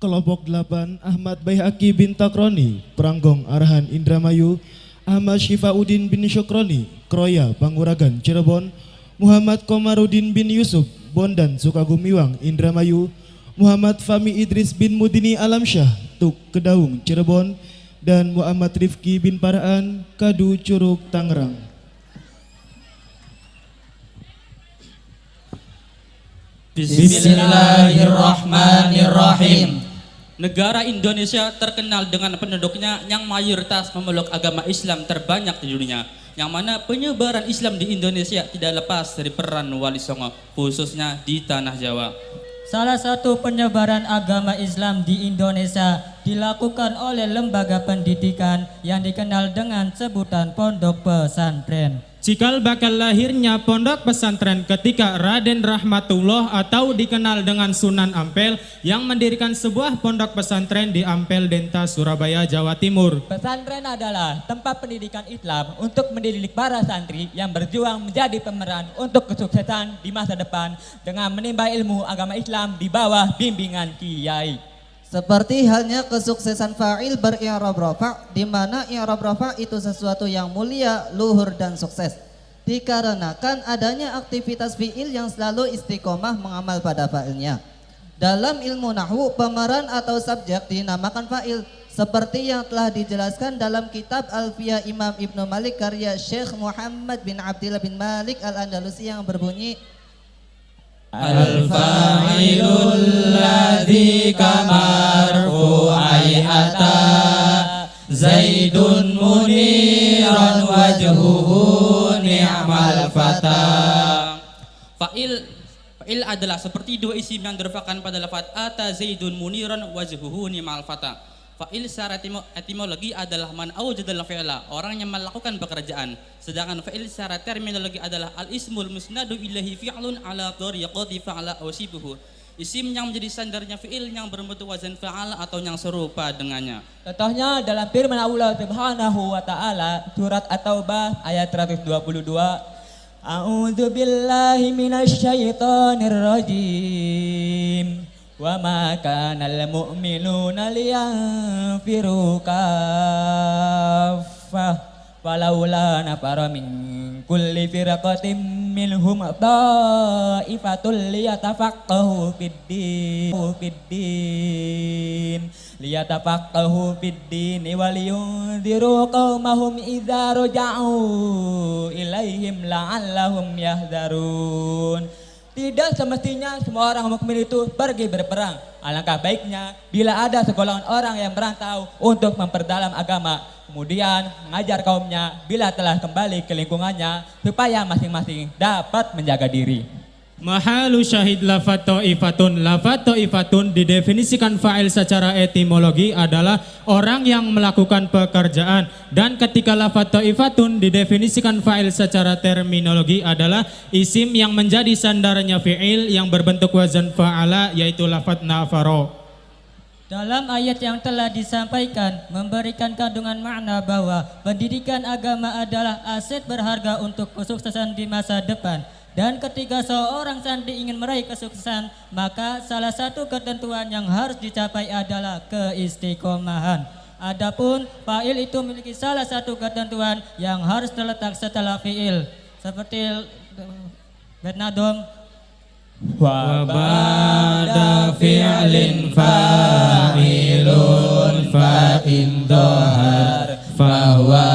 Kelompok 8 Ahmad Baihaqi bin Takroni, Pranggong Arahan Indramayu, Ahmad Syifauddin bin Syukroni, Kroya Panguragan Cirebon, Muhammad Komarudin bin Yusuf, Bondan Sukagumiwang Indramayu, Muhammad Fami Idris bin Mudini Alamsyah, Tuk Kedaung Cirebon, dan Muhammad Rifki bin Paraan, Kadu Curug Tangerang. Bismillahirrahmanirrahim. Negara Indonesia terkenal dengan penduduknya yang mayoritas memeluk agama Islam terbanyak di dunia, yang mana penyebaran Islam di Indonesia tidak lepas dari peran Wali Songo, khususnya di Tanah Jawa. Salah satu penyebaran agama Islam di Indonesia dilakukan oleh lembaga pendidikan yang dikenal dengan sebutan pondok pesantren. Cikal bakal lahirnya pondok pesantren ketika Raden Rahmatullah atau dikenal dengan Sunan Ampel yang mendirikan sebuah pondok pesantren di Ampel Denta, Surabaya, Jawa Timur. Pesantren adalah tempat pendidikan Islam untuk mendidik para santri yang berjuang menjadi pemeran untuk kesuksesan di masa depan dengan menimba ilmu agama Islam di bawah bimbingan kiai. Seperti halnya kesuksesan fa'il beri'rab rafa', di mana i'rab rafa' itu sesuatu yang mulia, luhur dan sukses. Dikarenakan adanya aktivitas fi'il yang selalu istiqomah mengamal pada fa'ilnya. Dalam ilmu nahwu, pemeran atau subjek dinamakan fa'il, seperti yang telah dijelaskan dalam kitab Alfiyah Imam Ibnu Malik karya Syekh Muhammad bin Abdillah bin Malik Al-Andalusi yang berbunyi Al-fa'ilul ladzi kamarfu'ai ata Zaidun muniran wajhuhu ni'mal fata. Fa'il adalah seperti dua isim yang dirufakan pada lafaz ata Zaidun muniran wajhuhu ni'mal fata. Fa'il secara etimologi adalah man awjadal fi'la, orang yang melakukan pekerjaan. Sedangkan fa'il secara terminologi adalah al-ismul musnadu ilahi fi'lun ala tariqati fa'ala awsibuhu. Isim yang menjadi sandarnya fi'il yang berbentuk wazan fa'ala atau yang serupa dengannya. Contohnya dalam firman Allah Subhanahu wa taala surat At-Taubah ayat 122. A'udzu billahi minasyaitonir rajim. Wa ma kanal mu'minuna liyanfiru kaffah falaula nafara min kulli firqatin minhum ta'ifatul liyatafaqahu fid-din wa liyunziru qaumahum idza raja'u ilaihim la'allahum yahdharun. Tidak semestinya semua orang mukmin itu pergi berperang. Alangkah baiknya bila ada segolongan orang yang merantau untuk memperdalam agama, kemudian mengajar kaumnya bila telah kembali ke lingkungannya supaya masing-masing dapat menjaga diri. Mahalu syahid lafat ta'ifatun. Lafat ta'ifatun didefinisikan fa'il secara etimologi adalah orang yang melakukan pekerjaan, dan ketika lafat ta'ifatun didefinisikan fa'il secara terminologi adalah isim yang menjadi sandarnya fi'il yang berbentuk wazan fa'ala, yaitu lafat nafaro. Dalam ayat yang telah disampaikan memberikan kandungan makna bahwa pendidikan agama adalah aset berharga untuk kesuksesan di masa depan. Dan ketika seorang santri ingin meraih kesuksesan, maka salah satu ketentuan yang harus dicapai adalah keistiqomahan. Adapun fa'il itu memiliki salah satu ketentuan yang harus terletak setelah fi'il, seperti Bernadom Wa ba'da fi'lin fa'ilun fa'in dohar fahuwa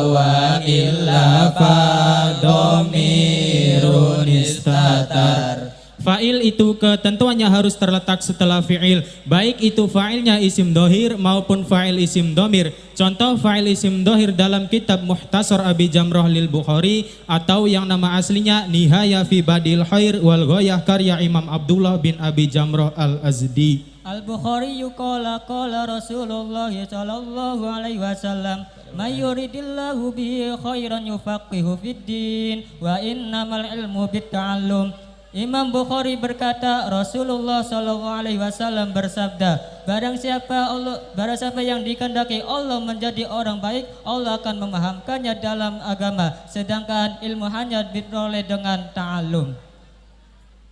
wa illa fadomirun istatar. Fa'il itu ketentuannya harus terletak setelah fi'il, baik itu fa'ilnya isim dohir maupun fa'il isim domir. Contoh fa'il isim dohir dalam kitab Muhtasar Abi Jamroh lil Bukhari atau yang nama aslinya Nihaya fi Badil Khair wal Ghoyah karya Imam Abdullah bin Abi Jamroh al-Azdi. Al-Bukhari qala Rasulullah sallallahu alaihi wasallam may yuridillahu bihi khairan yufaqihu fid din wa innamal ilmu bitta'allum. Imam Bukhari berkata, Rasulullah Shallallahu Alaihi Wasallam bersabda, barang siapa yang dikehendaki Allah menjadi orang baik, Allah akan memahamkannya dalam agama, sedangkan ilmu hanya diperoleh dengan ta'allum.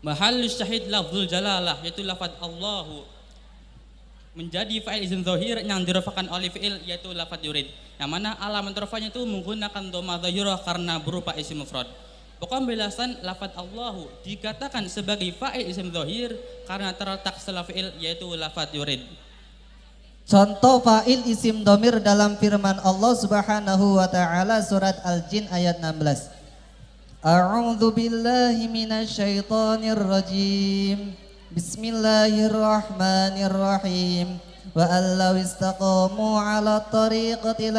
Mahallus syahid lafzul jalalah, yaitu lafaz Allahu. menjadi fa'il isim zahir yang dirafa'kan oleh fi'il yaitu lafaz yurid. Yang mana alamat rafa'nya itu menggunakan dhamma zahirah karena berupa isim mufrad. Pokok penjelasan lafaz Allahu dikatakan sebagai fa'il isim zahir karena terletak setelah fi'il yaitu lafaz yurid. Contoh fa'il isim domir dalam firman Allah Subhanahu wa taala surat Al-Jin ayat 16. A'udzu billahi minasyaitonir rajim. Bismillahirrahmanirrahim. Wa allaw istaqamu 'ala tariqati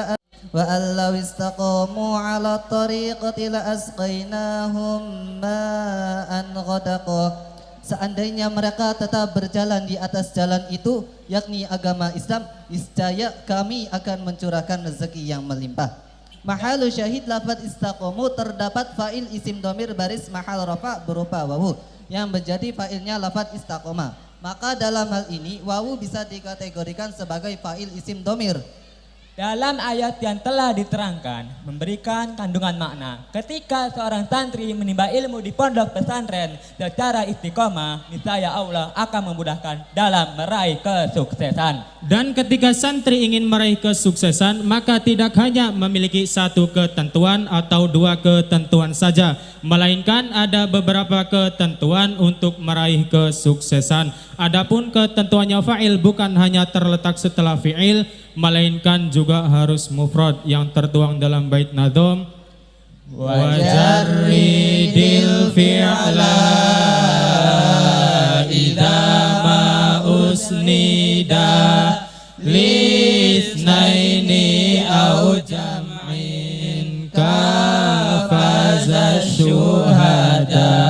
la asqainahum ma'an ghadaqa. Seandainya mereka tetap berjalan di atas jalan itu, yakni agama Islam, niscaya kami akan mencurahkan rezeki yang melimpah. Mahalu syahid lafaz istaqamu terdapat fa'il isim domir baris mahal rafa berupa wawu yang menjadi fa'ilnya lafaz istaqama. Maka dalam hal ini wawu bisa dikategorikan sebagai fa'il isim domir. Dalam ayat yang telah diterangkan memberikan kandungan makna. Ketika seorang santri menimba ilmu di pondok pesantren secara istiqomah, niscaya Allah akan memudahkan dalam meraih kesuksesan. Dan ketika santri ingin meraih kesuksesan, maka tidak hanya memiliki satu ketentuan atau dua ketentuan saja, melainkan ada beberapa ketentuan untuk meraih kesuksesan. Adapun ketentuannya fa'il bukan hanya terletak setelah fi'il, melainkan juga harus mufrad yang tertuang dalam bait nadhom. Wajarridil fi'la idza ma usnida lisnaini au jam'in kafaza syuhada.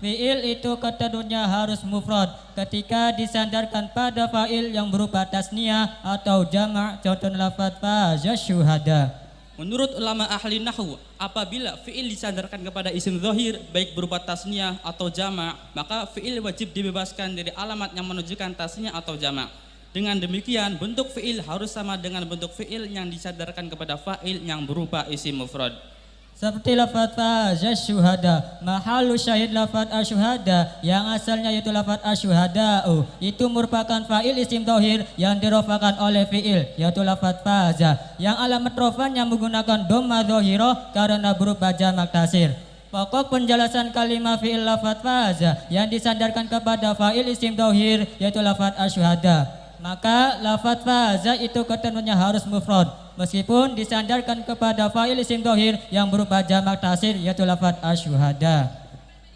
Fi'il itu ketentuannya harus mufrad ketika disandarkan pada fa'il yang berupa tasniyah atau jama', contoh lafaz faza syuhada. Menurut ulama ahli nahwu, apabila fi'il disandarkan kepada isim zahir baik berupa tasniyah atau jama', maka fi'il wajib dibebaskan dari alamat yang menunjukkan tasniyah atau jama'. Dengan demikian, bentuk fi'il harus sama dengan bentuk fi'il yang disandarkan kepada fa'il yang berupa isim mufrad. Seperti lafaz faza syuhada, mahalu syahid lafaz asyuhada yang asalnya yaitu lafaz asyuhada'u, itu merupakan fa'il isim zahir yang dirofa'kan oleh fi'il yaitu lafaz faza yang alamat rofa'nya menggunakan dhamma zahirah karena berupa jamak taksir. Pokok penjelasan kalimat fi'il lafaz faza yang disandarkan kepada fa'il isim zahir yaitu lafaz asyuhada. Maka lafaz faza itu ketentuannya harus mufrad meskipun disandarkan kepada fa'il isim zahir yang berupa jamak taksir yaitu lafaz asyuhada.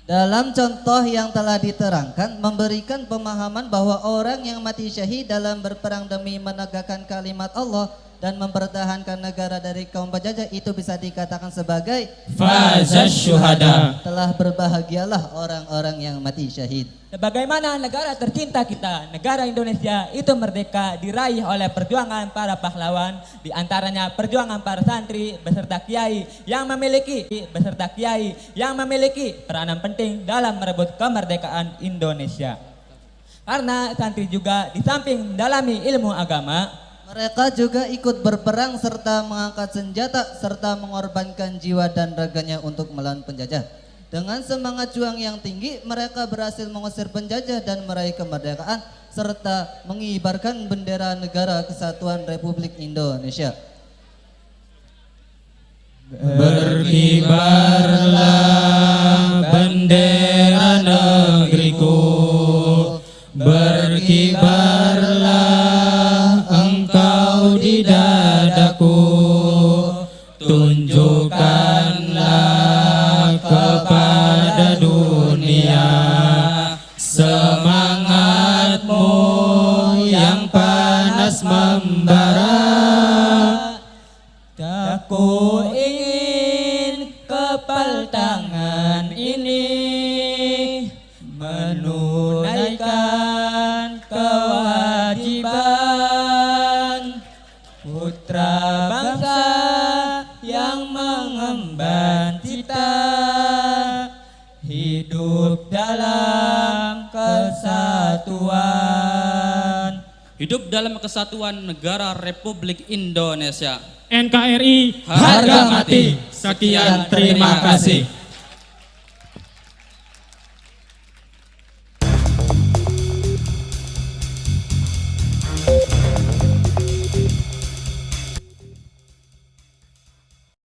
Dalam contoh yang telah diterangkan memberikan pemahaman bahwa orang yang mati syahid dalam berperang demi menegakkan kalimat Allah dan mempertahankan negara dari kaum penjajah itu bisa dikatakan sebagai Faza syuhada. Telah berbahagialah orang-orang yang mati syahid. Sebagaimana negara tercinta kita, negara Indonesia itu merdeka diraih oleh perjuangan para pahlawan, di antaranya perjuangan para santri beserta kiai yang memiliki peranan penting dalam merebut kemerdekaan Indonesia. Karena santri juga di samping mendalami ilmu agama, mereka juga ikut berperang serta mengangkat senjata serta mengorbankan jiwa dan raganya untuk melawan penjajah. Dengan semangat juang yang tinggi, mereka berhasil mengusir penjajah dan meraih kemerdekaan serta mengibarkan bendera negara kesatuan Republik Indonesia. Berkibarlah bendera negeriku, berkibarlah engkau di dadaku, tunjukkanlah kepada dunia semangatmu yang panas membara. Aku ingin kepal tangan ini menunaikan kewajiban putra bangsa yang mengemban cita hidup dalam kesatuan. Hidup dalam kesatuan negara Republik Indonesia. NKRI Harga mati. Sekian, terima kasih.